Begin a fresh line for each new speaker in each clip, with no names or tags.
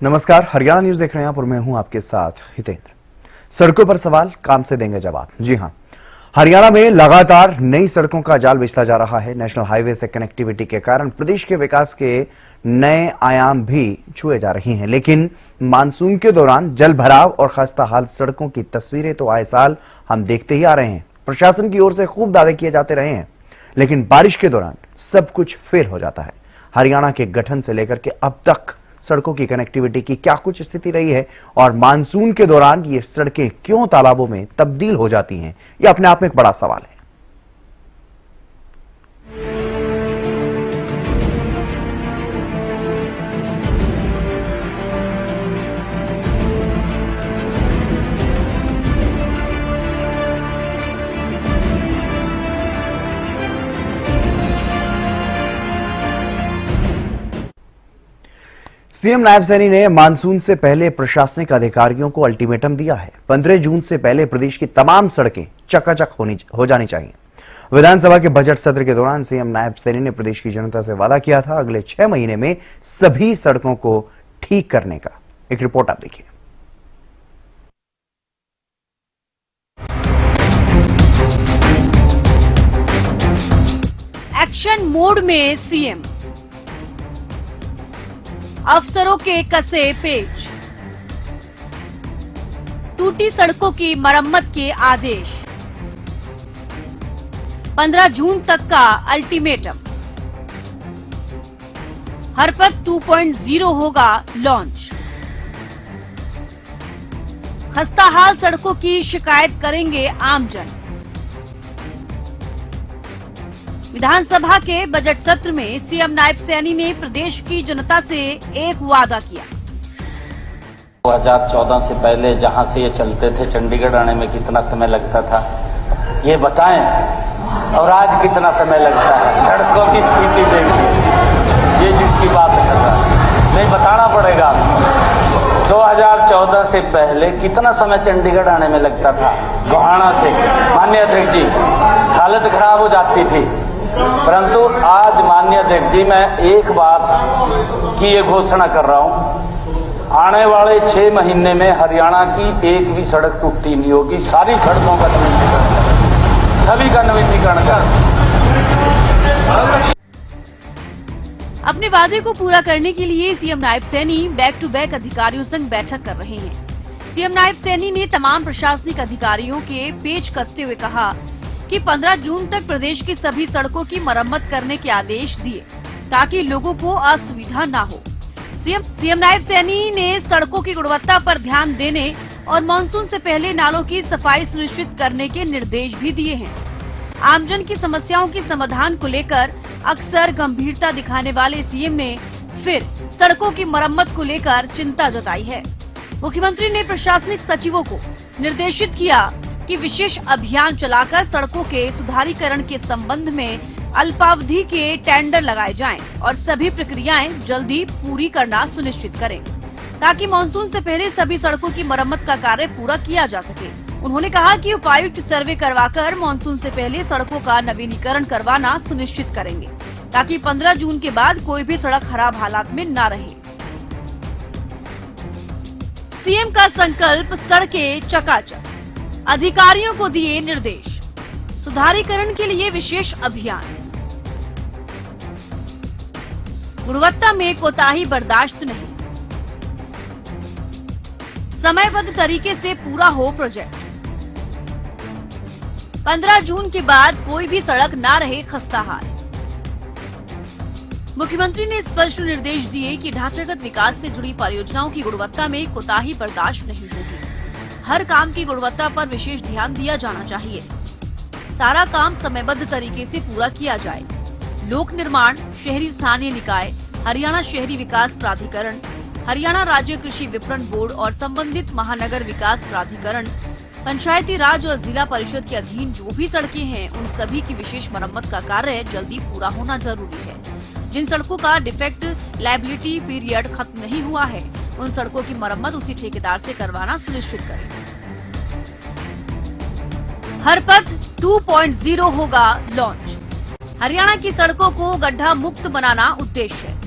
नमस्कार, हरियाणा न्यूज देख रहे हैं आप और मैं हूं आपके साथ हितेंद्र। सड़कों पर सवाल, काम से देंगे जवाब। जी हां, हरियाणा में लगातार नई सड़कों का जाल बिछता जा रहा है। नेशनल हाईवे से कनेक्टिविटी के कारण प्रदेश के विकास के नए आयाम भी छुए जा रही हैं, लेकिन मानसून के दौरान जल भराव और खस्ता हाल सड़कों की तस्वीरें तो आए साल हम देखते ही आ रहे हैं। प्रशासन की ओर से खूब दावे किए जाते रहे हैं, लेकिन बारिश के दौरान सब कुछ फेल हो जाता है। हरियाणा के गठन से लेकर के अब तक सड़कों की कनेक्टिविटी की क्या कुछ स्थिति रही है और मानसून के दौरान ये सड़कें क्यों तालाबों में तब्दील हो जाती हैं, ये अपने आप में एक बड़ा सवाल है। सीएम नायब सैनी ने मानसून से पहले प्रशासनिक अधिकारियों को अल्टीमेटम दिया है। 15 जून से पहले प्रदेश की तमाम सड़कें चकाचक हो जानी चाहिए। विधानसभा के बजट सत्र के दौरान सीएम नायब सैनी ने प्रदेश की जनता से वादा किया था अगले 6 महीने में सभी सड़कों को ठीक करने का। एक रिपोर्ट आप देखिए।
एक्शन मोड में सीएम, अफसरों के कसे पेच, टूटी सड़कों की मरम्मत के आदेश, 15 जून तक का अल्टीमेटम, हरपथ 2.0 होगा लॉन्च, खस्ताहाल सड़कों की शिकायत करेंगे आमजन। विधानसभा के बजट सत्र में सीएम नायब सैनी ने प्रदेश की जनता से एक वादा किया।
2014 से पहले जहां से ये चलते थे चंडीगढ़ आने में कितना समय लगता था ये बताएं, और आज कितना समय लगता है। सड़कों की स्थिति देखिए, ये जिसकी बात कर रहा है नहीं बताना पड़ेगा। 2014 से पहले कितना समय चंडीगढ़ आने में लगता था गोहाना से, माननीय अध्यक्ष जी, हालत खराब हो जाती थी। परंतु आज माननीय अध्यक्ष जी, मैं एक बात की ये घोषणा कर रहा हूं, आने वाले 6 महीने में हरियाणा की एक भी सड़क टूटी नहीं होगी। सारी सड़कों का नवीनीकरण, सभी का नवीनीकरण कर।
अपने वादे को पूरा करने के लिए CM Nayab Saini back to back अधिकारियों संग बैठक कर रहे हैं। सीएम नायब सैनी ने तमाम प्रशासनिक अधिकारियों के पेच कसते हुए कहा कि 15 जून तक प्रदेश की सभी सड़कों की मरम्मत करने के आदेश दिए ताकि लोगों को असुविधा न हो। सीएम नायब सैनी ने सड़कों की गुणवत्ता पर ध्यान देने और मानसून से पहले नालों की सफाई सुनिश्चित करने के निर्देश भी दिए हैं। आमजन की समस्याओं के समाधान को लेकर अक्सर गंभीरता दिखाने वाले सीएम ने फिर सड़कों की मरम्मत को लेकर चिंता जताई है। मुख्यमंत्री ने प्रशासनिक सचिवों को निर्देशित किया कि विशेष अभियान चलाकर सड़कों के सुधारीकरण के संबंध में अल्पावधि के टेंडर लगाए जाएं और सभी प्रक्रियाएं जल्दी पूरी करना सुनिश्चित करें ताकि मानसून से पहले सभी सड़कों की मरम्मत का कार्य पूरा किया जा सके। उन्होंने कहा कि उपायुक्त सर्वे करवाकर मानसून से पहले सड़कों का नवीनीकरण करवाना सुनिश्चित करेंगे ताकि 15 जून के बाद कोई भी सड़क खराब हालात में न रहे। सीएम का संकल्प, सड़कें चकाचक, अधिकारियों को दिए निर्देश, सुधारीकरण के लिए विशेष अभियान, गुणवत्ता में कोताही बर्दाश्त नहीं, समयबद्ध तरीके से पूरा हो प्रोजेक्ट, 15 जून के बाद कोई भी सड़क ना रहे खस्ताहाल। मुख्यमंत्री ने स्पष्ट निर्देश दिए कि ढांचागत विकास से जुड़ी परियोजनाओं की गुणवत्ता में कोताही बर्दाश्त नहीं होगी। हर काम की गुणवत्ता पर विशेष ध्यान दिया जाना चाहिए। सारा काम समयबद्ध तरीके से पूरा किया जाए। लोक निर्माण, शहरी स्थानीय निकाय, हरियाणा शहरी विकास प्राधिकरण, हरियाणा राज्य कृषि विपणन बोर्ड और संबंधित महानगर विकास प्राधिकरण, पंचायती राज और जिला परिषद के अधीन जो भी सड़कें हैं उन सभी की विशेष मरम्मत का कार्य जल्दी पूरा होना जरूरी है। जिन सड़कों का डिफेक्ट लायबिलिटी पीरियड खत्म नहीं हुआ है उन सड़कों की मरम्मत उसी ठेकेदार से करवाना सुनिश्चित करें। हरपथ 2.0 होगा लॉन्च। हरियाणा की सड़कों को गड्ढा मुक्त बनाना उद्देश्य है।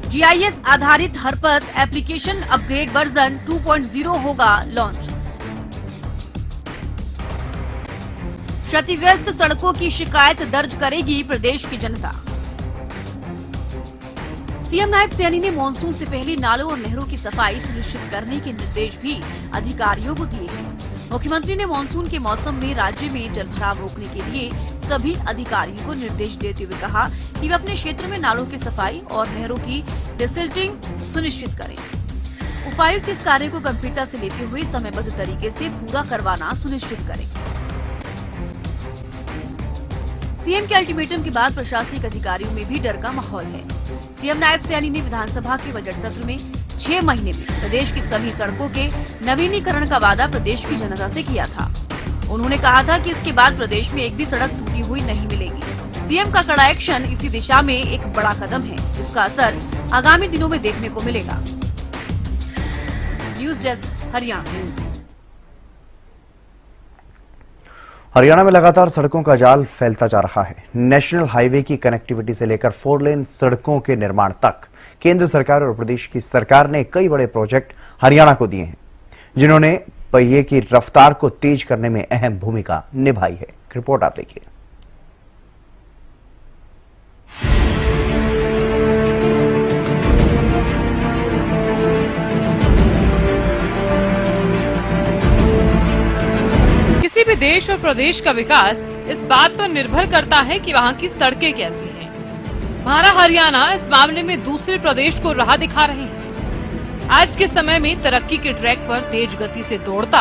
GIS आधारित हरपथ एप्लीकेशन अपग्रेड वर्जन 2.0 होगा लॉन्च। क्षतिग्रस्त सड़कों की शिकायत दर्ज करेगी प्रदेश की जनता। सीएम नायब सैनी ने मानसून से पहले नालों और नहरों की सफाई सुनिश्चित करने के निर्देश भी अधिकारियों को दिए हैं। मुख्यमंत्री ने मानसून के मौसम में राज्य में जलभराव रोकने के लिए सभी अधिकारियों को निर्देश देते हुए कहा कि वे अपने क्षेत्र में नालों की सफाई और नहरों की डिसिल्टिंग सुनिश्चित करें। उपायुक्त इस कार्य को गंभीरता से लेते हुए समयबद्ध तरीके से पूरा करवाना सुनिश्चित करें। सीएम के अल्टीमेटम के बाद प्रशासनिक अधिकारियों में भी डर का माहौल है। सीएम नायब सैनी ने विधानसभा के बजट सत्र में 6 महीने में प्रदेश की सभी सड़कों के नवीनीकरण का वादा प्रदेश की जनता से किया था। उन्होंने कहा था कि इसके बाद प्रदेश में एक भी सड़क टूटी हुई नहीं मिलेगी। सीएम का कड़ा एक्शन इसी दिशा में एक बड़ा कदम है, जिसका असर आगामी दिनों में देखने को मिलेगा। News desk, Haryana news.
Haryana में लगातार सड़कों का जाल फैलता जा रहा है। नेशनल हाईवे की कनेक्टिविटी से लेकर 4 लेन सड़कों के निर्माण तक केंद्र सरकार और प्रदेश की सरकार ने कई बड़े प्रोजेक्ट हरियाणा को दिए हैं, जिन्होंने पहिए की रफ्तार को तेज करने में अहम भूमिका निभाई है। रिपोर्ट आप देखिए।
किसी भी देश और प्रदेश का विकास इस बात पर निर्भर करता है कि वहाँ की सड़कें कैसी हैं। हमारा हरियाणा इस मामले में दूसरे प्रदेश को राह दिखा रहे हैं। आज के समय में तरक्की के ट्रैक पर तेज गति से दौड़ता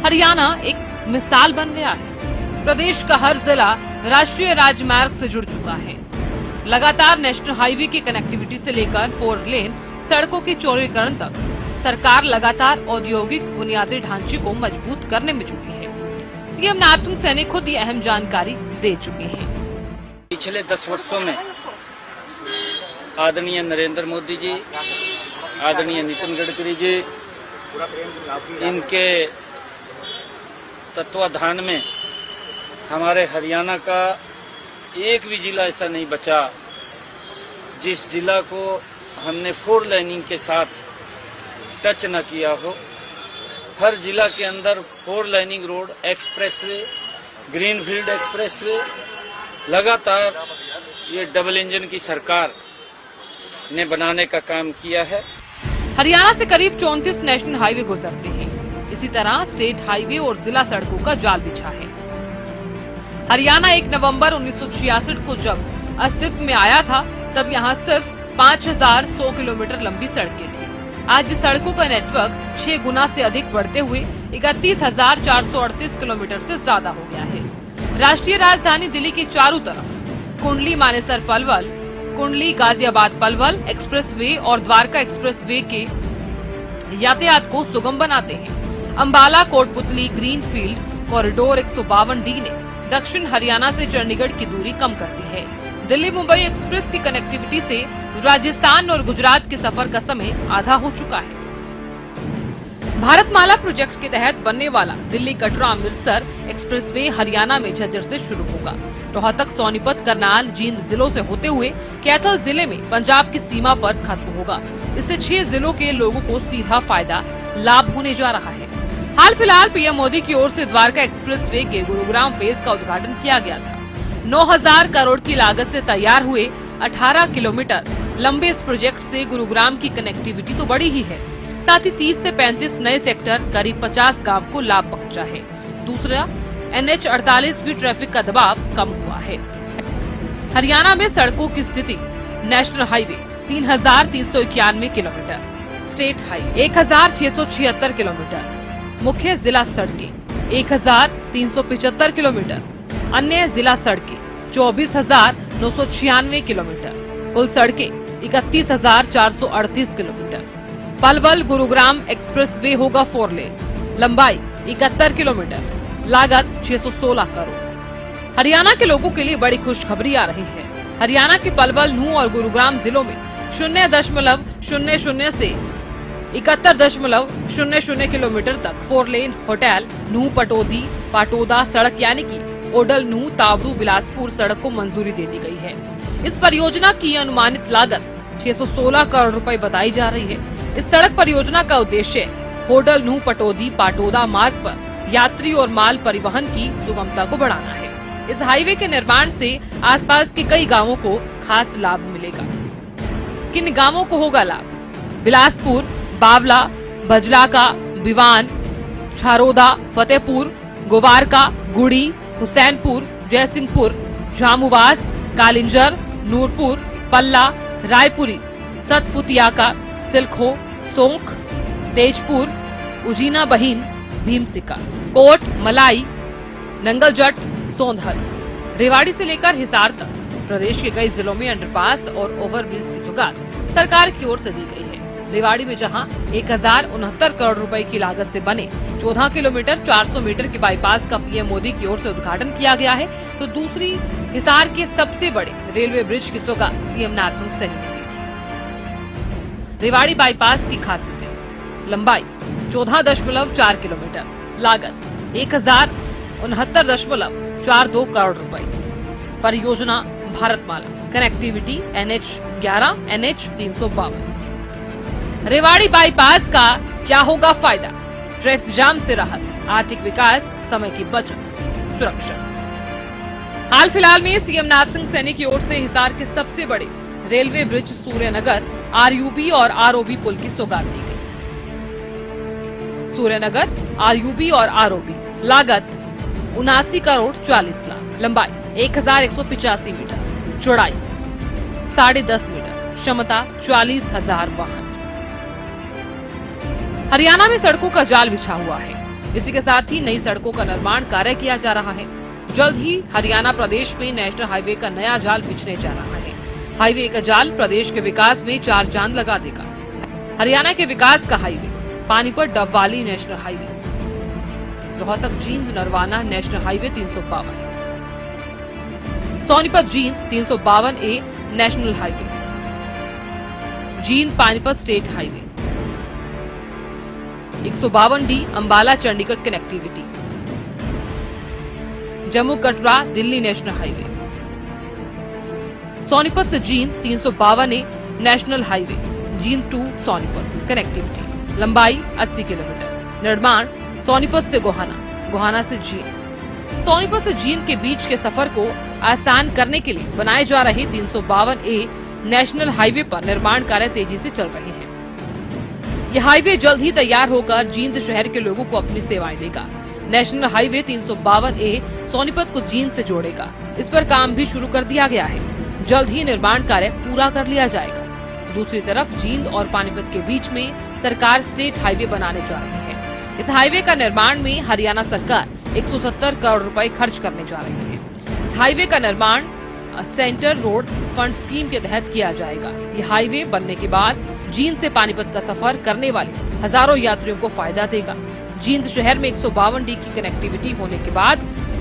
हरियाणा एक मिसाल बन गया है। प्रदेश का हर जिला राष्ट्रीय राजमार्ग से जुड़ चुका है। लगातार नेशनल हाईवे की कनेक्टिविटी से लेकर 4 लेन सड़कों के चौड़ीकरण तक सरकार लगातार औद्योगिक बुनियादी ढांचे को मजबूत करने में जुटी है। सीएम नायब सैनी खुद ये अहम जानकारी दे चुके हैं।
पिछले 10 वर्षों में आदरणीय नरेंद्र मोदी जी, आदरणीय नितिन गडकरी जी, इनके तत्वाधान में हमारे हरियाणा का एक भी जिला ऐसा नहीं बचा जिस जिला को हमने 4 लाइनिंग के साथ टच न किया हो। हर जिला के अंदर 4 lining road, expressway, greenfield expressway, लगातार ये डबल इंजन की सरकार ने बनाने का काम किया है।
हरियाणा से करीब 34 नेशनल हाईवे गुजरते हैं। इसी तरह स्टेट हाईवे और जिला सड़कों का जाल बिछा है। हरियाणा 1 नवंबर 1966 को जब अस्तित्व में आया था, तब यहाँ सिर्फ 5100 किलोमीटर लंबी सड़कें थी। आज सड़कों का नेटवर्क 6 गुना से अधिक बढ़ते हुए 31,438 किलोमीटर से ज्यादा हो गया है। राष्ट्रीय राजधानी दिल्ली के चारों तरफ कुंडली मानेसर पलवल, कुंडली गाजियाबाद पलवल एक्सप्रेसवे और द्वारका एक्सप्रेसवे के यातायात को सुगम बनाते हैं। Ambala Kotputli greenfield corridor 152D ने दक्षिण हरियाणा से चंडीगढ़ की दूरी कम कर दी है। दिल्ली मुंबई एक्सप्रेस की कनेक्टिविटी से राजस्थान और गुजरात के सफर का समय आधा हो चुका है। भारतमाला प्रोजेक्ट के तहत बनने वाला दिल्ली कटरा अमृतसर एक्सप्रेसवे हरियाणा में झज्जर से शुरू होगा। रोहतक, सोनीपत, करनाल, जींद जिलों से होते हुए कैथल जिले में पंजाब की सीमा पर खत्म होगा। इससे 6 जिलों के लोगों को सीधा फायदा लाभ होने जा रहा है। हाल फिलहाल पीएम मोदी की ओर से द्वारका एक्सप्रेसवे के गुरुग्राम फेज का उद्घाटन किया गया था। 9,000 करोड़ की लागत से तैयार हुए 18 किलोमीटर लंबे इस प्रोजेक्ट से गुरुग्राम की कनेक्टिविटी तो बढ़ी ही है, साथ ही 30 से 35 नए सेक्टर, करीब 50 गांव को लाभ पहुंचा है। दूसरा, NH48 भी ट्रैफिक का दबाव कम हुआ है। हरियाणा में सड़कों की स्थिति: national highway 3,391 kilometre, state highway 1,676 kilometre, मुख्य जिला सड़कें 1,375 किलोमीटर, अन्य जिला सड़कें 24,996 किलोमीटर, कुल सड़कें 31,438 किलोमीटर। पलवल गुरुग्राम एक्सप्रेसवे होगा 4 लेन, लंबाई 71 किलोमीटर, लागत 616 करोड़। हरियाणा के लोगों के लिए बड़ी खुशखबरी आ रही है। हरियाणा के पलवल, नूंह और गुरुग्राम जिलों में 0.00 से 71.00 किलोमीटर तक 4 लेन होटल नूंह पटोदी पाटोदा सड़क यानी कि ओडल नूंह तावड़ू बिलासपुर सड़क को मंजूरी दे दी गई है। इस परियोजना की अनुमानित लागत 616 करोड़ रुपए बताई जा रही है। इस सड़क परियोजना का उद्देश्य होडल नूह पटौदी पाटोदा मार्ग पर यात्री और माल परिवहन की सुगमता को बढ़ाना है। इस हाईवे के निर्माण से आसपास के कई गांवों को खास लाभ मिलेगा। किन गांवों को होगा लाभ? बिलासपुर, बावला, भजलाका, बिवान, छारोदा, फतेहपुर, गोवारका, गुड़ी, हुसैनपुर, जयसिंहपुर, झामुवास, कालिंजर, नूरपुर, पल्ला, रायपुरी, सतपुतियाका, सिलखो, सोंख, तेजपुर, उजीना बहिन, भीमसिका, कोट, मलाई, नंगलजट, सोंधर, रेवाड़ी से लेकर हिसार तक प्रदेश के कई जिलों में अंडरपास और ओवरब्रिज की सौगात सरकार की ओर से दी गई है। रेवाड़ी में जहां 1069 करोड़ रुपए की लागत से बने 14 किलोमीटर 400 मीटर के बाईपास का पीएम मोदी की ओर से उद्घाटन किया गया है, तो दूसरी हिसार के सबसे बड़े रेलवे ब्रिज की सौगात सीएम नारायण सैनी ने दी थी। रेवाड़ी बाईपास की खासियतें: लंबाई 14.4 किलोमीटर, लागत 1069.42 करोड़ रुपए, परियोजना Bharatmala, connectivity NH11, NH352। Rewari bypass का क्या होगा फायदा? ट्रैफिक जाम से राहत, आर्थिक विकास, समय की बचत, सुरक्षा। हाल फिलहाल में सीएम नारायण सैनी की ओर से हिसार के सबसे बड़े रेलवे ब्रिज सूर्यनगर RUB और ROB पुल की सौगात दी गई। सूर्यनगर RUB और ROB, लागत 79 करोड़ 40 लाख, लंबाई 1185 मीटर, चौड़ाई 10.5 मीटर, क्षमता 40,000 वाहन। हरियाणा में सड़कों का जाल बिछा हुआ है। इसी के साथ ही नई सड़कों का निर्माण कार्य किया जा रहा है। जल्द ही हरियाणा प्रदेश में नेशनल हाईवे का नया जाल बिछने जा रहा है। हाईवे का जाल प्रदेश के विकास में 4 चांद लगा देगा। हरियाणा के विकास का highway: Panipat Dabwali national highway, Rohtak Jind Narwana national highway 352, Sonipat Jind 352A national highway, Jind Panipat state highway, 152D Ambala Chandigarh connectivity, Jammu Katra Delhi national highway, Sonipat से Jind 352A national highway, Jind to Sonipat connectivity, लंबाई 80 किलोमीटर, निर्माण सोनीपत से गोहाना, गोहाना से जींद। सोनीपत से जींद के बीच के सफर को आसान करने के लिए बनाए जा रहे 352A नेशनल हाईवे पर निर्माण कार्य तेजी से चल रहे हैं। यह हाईवे जल्द ही तैयार होकर जींद शहर के लोगों को अपनी सेवाएं देगा। नेशनल हाईवे 352A सोनीपत को जींद से जोड़ेगा। इस पर काम भी शुरू कर दिया गया है। जल्द ही निर्माण कार्य पूरा कर लिया जाएगा। दूसरी तरफ जींद और पानीपत के बीच में सरकार स्टेट हाईवे बनाने जा रही है। इस हाईवे का निर्माण में हरियाणा सरकार 170 करोड़ रुपए खर्च करने जा रही है। इस हाईवे का निर्माण सेंटर रोड फंड स्कीम के तहत किया जाएगा। ये हाईवे बनने के बाद जींद से पानीपत का सफर करने वाले हजारों यात्रियों को फायदा देगा। जींद शहर में 152D की कनेक्टिविटी होने के बाद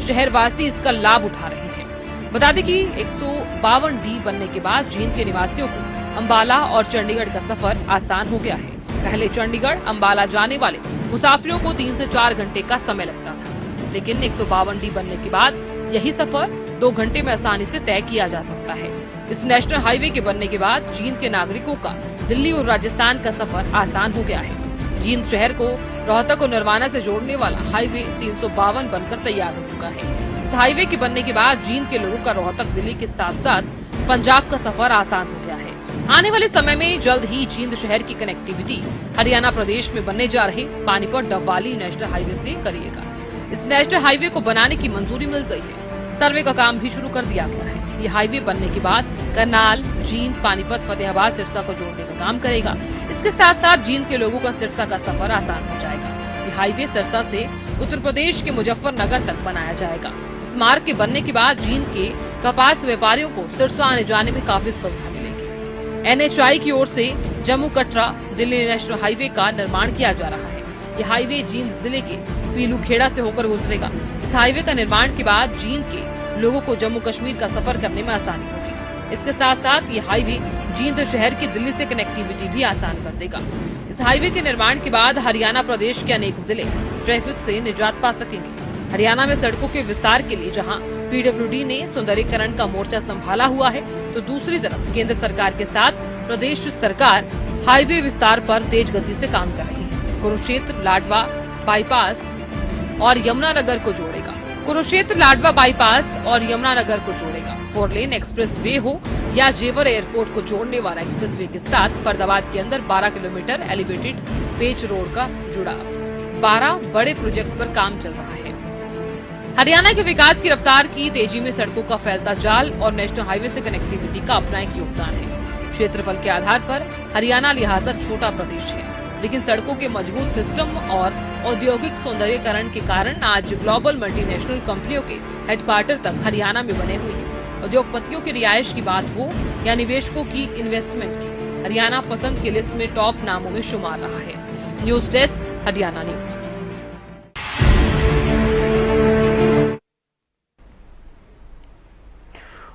शहरवासी इसका लाभ उठा रहे हैं। बता दें कि 152D बनने के बाद जींद के निवासियों को अंबाला और चंडीगढ़ का सफर आसान हो गया है। पहले चंडीगढ़ अंबाला जाने वाले मुसाफिरों को 3 से 4 घंटे का समय लगता था, लेकिन 152D बनने के बाद यही सफर 2 घंटे में आसानी से तय किया जा सकता है। इस नेशनल हाईवे के बनने के बाद जींद के नागरिकों का दिल्ली और राजस्थान का सफर आसान हो गया है। जींद शहर को रोहतक और नरवाना से जोड़ने वाला हाईवे 352 बनकर तैयार हो चुका है। इस हाईवे के बनने के बाद जींद के लोगों का रोहतक दिल्ली के साथ साथ पंजाब का सफर आसान हो गया है। आने वाले समय में जल्द ही जींद शहर की कनेक्टिविटी हरियाणा प्रदेश में बनने जा रहे पानीपत डबवाली नेशनल हाईवे से करिएगा। इस नेशनल हाईवे को बनाने की मंजूरी मिल गई है। सर्वे का काम भी शुरू कर दिया गया है। ये हाईवे बनने के बाद करनाल, जींद, पानीपत, फतेहाबाद, सिरसा को जोड़ने का काम करेगा। इसके साथ साथ जींद के लोगों का सिरसा का सफर आसान हो जाएगा। ये हाईवे सिरसा से उत्तर प्रदेश के मुजफ्फरनगर तक बनाया जाएगा। इस मार्ग के बनने के बाद जींद के कपास व्यापारियों को सिरसा आने जाने में काफी सुविधा मिलेगी। NHI की ओर से जम्मू कटरा दिल्ली नेशनल हाईवे का निर्माण किया जा रहा है। ये हाईवे जींद जिले के पीलूखेड़ा से होकर गुजरेगा। इस हाईवे का निर्माण के बाद जींद के लोगों को जम्मू कश्मीर का सफर करने में आसानी होगी। इसके साथ साथ ये हाईवे जींद शहर की दिल्ली से कनेक्टिविटी भी आसान कर देगा। इस हाईवे के निर्माण के बाद हरियाणा प्रदेश के अनेक जिले ट्रैफिक से निजात पा सकेंगे। हरियाणा में सड़कों के विस्तार के लिए जहां PWD ने सुंदरीकरण का मोर्चा संभाला हुआ है, तो दूसरी तरफ केंद्र सरकार के साथ प्रदेश सरकार हाईवे विस्तार पर तेज गति से काम कर रही है। कुरुक्षेत्र लाडवा बाईपास और यमुनानगर को जोड़ेगा। कुरुक्षेत्र लाडवा बाईपास और यमुनानगर को जोड़ेगा। 4 लेन एक्सप्रेस वे हो या जेवर एयरपोर्ट को जोड़ने वाला एक्सप्रेस वे के साथ फरीदाबाद के अंदर 12 किलोमीटर एलिवेटेड पेच रोड का जुड़ाव। 12 बड़े प्रोजेक्ट पर काम चल रहा है। हरियाणा के विकास की रफ्तार की तेजी में सड़कों का फैलता जाल और नेशनल हाईवे से कनेक्टिविटी का अपना एक योगदान है। क्षेत्रफल के आधार पर हरियाणा लिहाजा छोटा प्रदेश है, लेकिन सड़कों के मजबूत सिस्टम और औद्योगिक सौंदर्यीकरण के कारण आज ग्लोबल मल्टीनेशनल कंपनियों के हेडक्वार्टर तक हरियाणा में बने हुए हैं। उद्योगपतियों की रिहाइश की बात हो या निवेशकों की इन्वेस्टमेंट की, हरियाणा पसंद की लिस्ट में टॉप नामों में शुमार रहा है। News desk, Haryana news.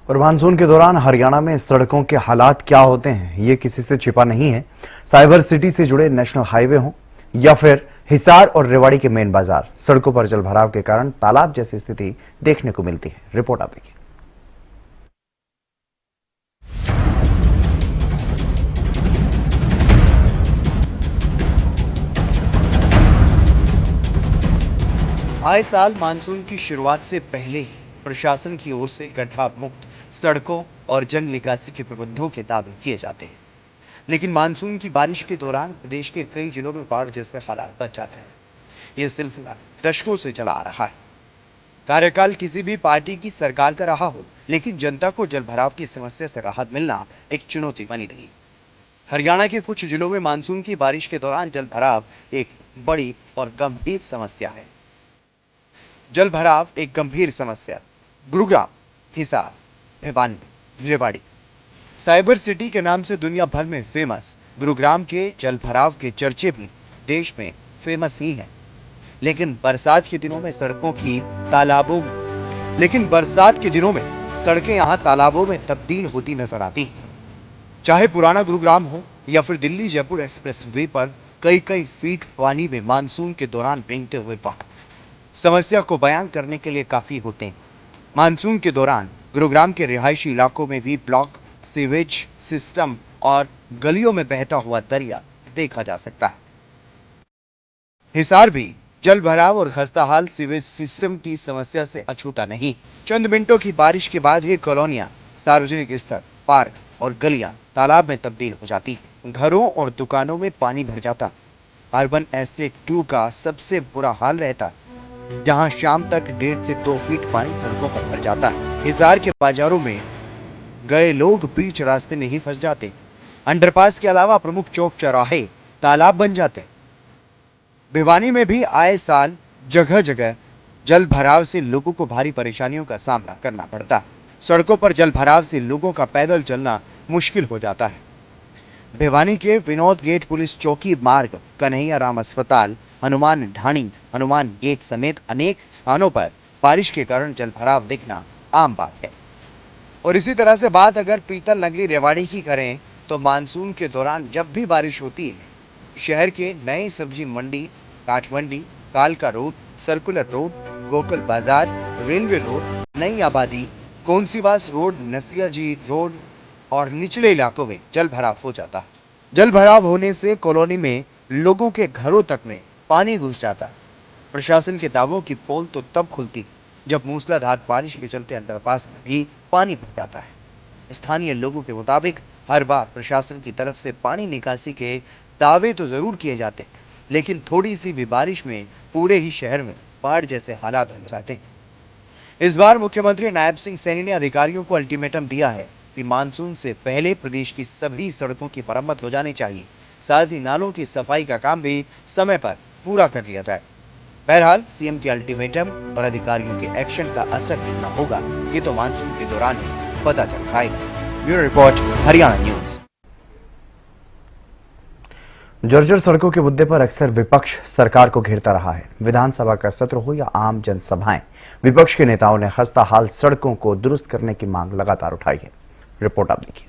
और मानसून के दौरान हरियाणा में सड़कों के हालात क्या होते हैं, ये किसी से छिपा नहीं है। साइबर सिटी से जुड़े नेशनल हाईवे हों या फिर हिसार और रेवाड़ी के मेन बाजार, सड़कों पर जलभराव के कारण तालाब जैसी स्थिति देखने को मिलती है। रिपोर्ट आप देखिए।
आए साल मानसून की शुरुआत से पहले ही प्रशासन की ओर से गड्ढा मुक्त सड़कों और जल निकासी के प्रबंधों के दावे किए जाते हैं, लेकिन मानसून की बारिश के दौरान प्रदेश के कई जिलों में बाढ़ जैसे हालात बन जाते हैं। यह सिलसिला दशकों से चला आ रहा है। कार्यकाल किसी भी पार्टी की सरकार का रहा हो, लेकिन जनता को जलभराव की समस्या से राहत मिलना एक चुनौती बनी रही। हरियाणा के कुछ जिलों में मानसून की बारिश के दौरान जलभराव एक बड़ी और गंभीर समस्या है। जलभराव एक गंभीर समस्या गुरुग्राम, हिसार, भिवानी, रेवाड़ी, साइबर सिटी के नाम से दुनिया भर में फेमस गुरुग्राम के जलभराव के चर्चे भी देश में फेमस ही हैं। लेकिन बरसात के दिनों में सड़कें यहाँ तालाबों में तब्दील होती नजर आती हैं। चाहे पुराना गुरुग्राम हो या फिर दिल्ली जयपुर एक्सप्रेस वे पर कई फीट पानी में मानसून के दौरान रेंगते हुए वाहन समस्या को बयान करने के लिए काफी होते हैं। मानसून के दौरान गुरुग्राम के रिहायशी इलाकों में भी ब्लॉक सीवेज सिस्टम और गलियों में बहता हुआ दरिया देखा जा सकता है। हिसार भी जल भराव और खस्ताहाल सीवेज सिस्टम की समस्या से अछूता नहीं। चंद मिनटों की बारिश के बाद ये कॉलोनियां, सार्वजनिक स्थल, पार्क और गलियां तालाब में तब्दील हो जाती है। घरों और दुकानों में पानी भर जाता। अर्बन एस्टेट 2 का सबसे बुरा हाल रहता, जहां शाम तक 1.5 से 2 फीट पानी सड़कों पर भर जाता है। हिसार के बाजारों में गए लोग बीच रास्ते में ही फंस जाते। अंडरपास के अलावा प्रमुख चौक चौराहे तालाब बन जाते। भिवानी में भी आए साल जगह जगह जल भराव से लोगों को भारी परेशानियों का सामना करना पड़ता। सड़कों पर जल भराव से लोगों का पैदल चलना मुश्किल हो जाता है। भिवानी के विनोद गेट पुलिस चौकी मार्ग, कन्हैया राम अस्पताल, हनुमान ढाणी, हनुमान गेट समेत अनेक स्थानों पर बारिश के कारण जलभराव दिखना आम बात है। और इसी तरह से बात अगर पीतल नगरी रेवाड़ी की करें तो मानसून के दौरान जब भी बारिश होती है, शहर के नई सब्जी मंडी, काठमंडी, कालका रोड, सर्कुलर रोड, गोकुल बाजार, रेलवे रोड, नई आबादी, कौंसीवास रोड, नसिया जी रोड और निचले इलाकों में जल भराव हो जाता है। जल भराव होने से कॉलोनी में लोगों के घरों तक में पानी घुस जाता। प्रशासन के दावों की पोल तो तब खुलती जब मूसलाधार बारिश के चलते अंडरपास में भी पानी भर जाता है। स्थानीय लोगों के मुताबिक हर बार प्रशासन की तरफ से पानी निकासी के दावे तो जरूर किए जाते, लेकिन थोड़ी सी भी बारिश में पूरे ही शहर में बाढ़ जैसे हालात बन जाते। इस बार मुख्यमंत्री नायब सिंह सैनी ने अधिकारियों को अल्टीमेटम दिया है कि मानसून से पहले प्रदेश की सभी सड़कों की मरम्मत हो जानी चाहिए, साथ ही नालों की सफाई का काम भी समय पर पूरा कर लिया जाए। बहरहाल सीएम के अल्टीमेटम और अधिकारियों के एक्शन का असर कितना होगा, ये तो मानसून के दौरान ही पता चल पाएगा। Bureau report, Haryana news.
जर्जर सड़कों के मुद्दे पर अक्सर विपक्ष सरकार को घेरता रहा है। विधानसभा का सत्र हो या आम जनसभाएं, विपक्ष के नेताओं ने खस्ताहाल सड़कों को दुरुस्त करने की मांग लगातार उठाई है। रिपोर्ट आप देखिए।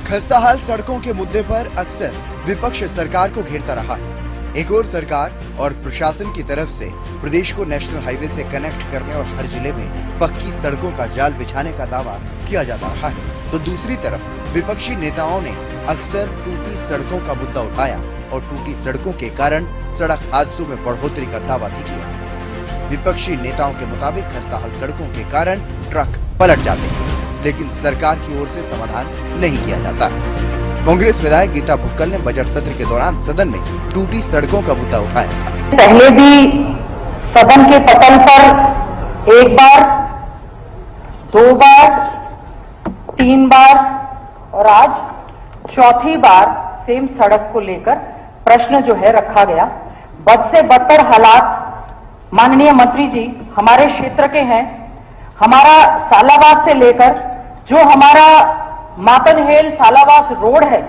खस्ताहाल सड़कों के मुद्दे पर अक्सर विपक्ष सरकार को घेरता रहा है।
एक और सरकार और प्रशासन की तरफ से प्रदेश को नेशनल हाईवे से कनेक्ट करने और हर जिले में पक्की सड़कों का जाल बिछाने का दावा किया जाता रहा है, तो दूसरी तरफ विपक्षी नेताओं ने अक्सर टूटी सड़कों का मुद्दा उठाया और टूटी सड़कों के कारण सड़क हादसों में बढ़ोतरी का दावा भी किया। विपक्षी नेताओं के मुताबिक खस्ताहाल सड़कों के कारण ट्रक पलट जाते हैं, लेकिन सरकार की ओर से समाधान नहीं किया जाता। कांग्रेस विधायक गीता भुक्कल ने बजट सत्र के दौरान सदन में टूटी सड़कों का मुद्दा उठाया।
पहले भी सदन के पटल पर एक बार, 2 बार, 3 बार और आज चौथी बार सेम सड़क को लेकर प्रश्न जो है रखा गया। बद से बदतर हालात माननीय मंत्री जी हमारे क्षेत्र के हैं। हमारा सालावास से लेकर जो हमारा मातनहेल सालावास रोड है,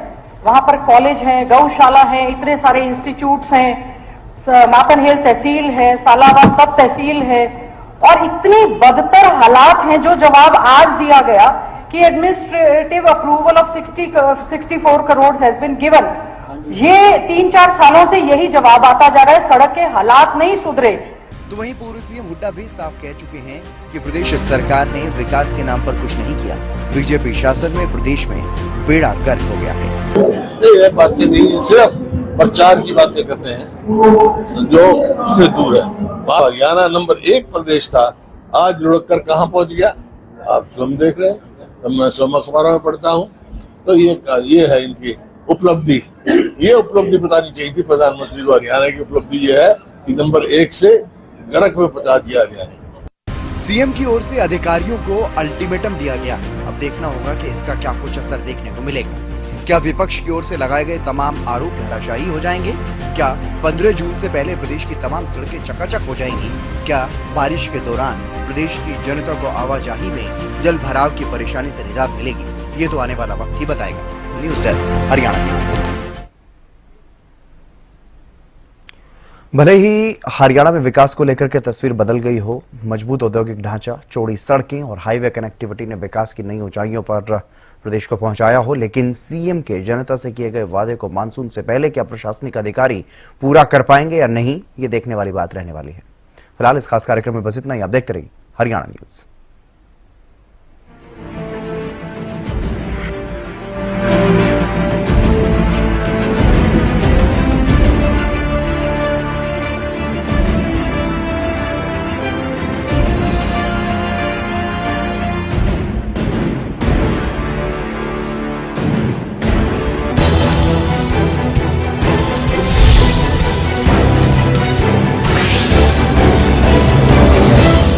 वहां पर कॉलेज है, गौशाला है, इतने सारे इंस्टीट्यूट्स हैं, मातनहेल तहसील है, सालावास सब तहसील है और इतनी बदतर हालात हैं। जो जवाब आज दिया गया कि administrative approval of 64 crore has been given, ये 3-4 सालों से यही जवाब आता जा रहा है, सड़क के हालात नहीं सुधरे।
तो वहीं पूर्व सीएम हुड्डा भी साफ कह चुके हैं कि प्रदेश सरकार ने विकास के नाम पर कुछ नहीं किया। बीजेपी शासन में प्रदेश में बेड़ा गर्क हो गया है।
ये बातें नहीं, सिर्फ प्रचार की बातें करते हैं जो उससे दूर है। हरियाणा नंबर 1 प्रदेश था, आज लुढ़क कर कहाँ पहुंच गया आप स्वयं देख रहे हैं। मैं स्वयं अखबारों में पढ़ता हूँ, तो ये है इनकी उपलब्धि। ये उपलब्धि बतानी चाहिए थी प्रधानमंत्री को। हरियाणा की उपलब्धि ये है कि नंबर 1 से गर्क में पहुंचा दिया हरियाणा।
सीएम की ओर से अधिकारियों को अल्टीमेटम दिया गया। अब देखना होगा कि इसका क्या कुछ असर देखने को मिलेगा। क्या विपक्ष की ओर से लगाए गए तमाम आरोप धराशायी हो जाएंगे? क्या 15 जून से पहले प्रदेश की तमाम सड़कें चकाचक हो जाएंगी? क्या बारिश के दौरान प्रदेश की जनता को आवाजाही में जल भराव की परेशानी से निजात मिलेगी? ये तो आने वाला वक्त ही बताएगा। News desk, Haryana news. भले ही हरियाणा में विकास को लेकर के तस्वीर बदल गई हो, मजबूत औद्योगिक ढांचा, चौड़ी सड़कें और हाईवे कनेक्टिविटी ने विकास की नई ऊंचाइयों पर प्रदेश को पहुंचाया हो, लेकिन सीएम के जनता से किए गए वादे को मानसून से पहले क्या प्रशासनिक अधिकारी पूरा कर पाएंगे या नहीं, ये देखने वाली बात रहने वाली है। फिलहाल इस खास कार्यक्रम में बस इतना ही। आप देखते रहिए हरियाणा न्यूज।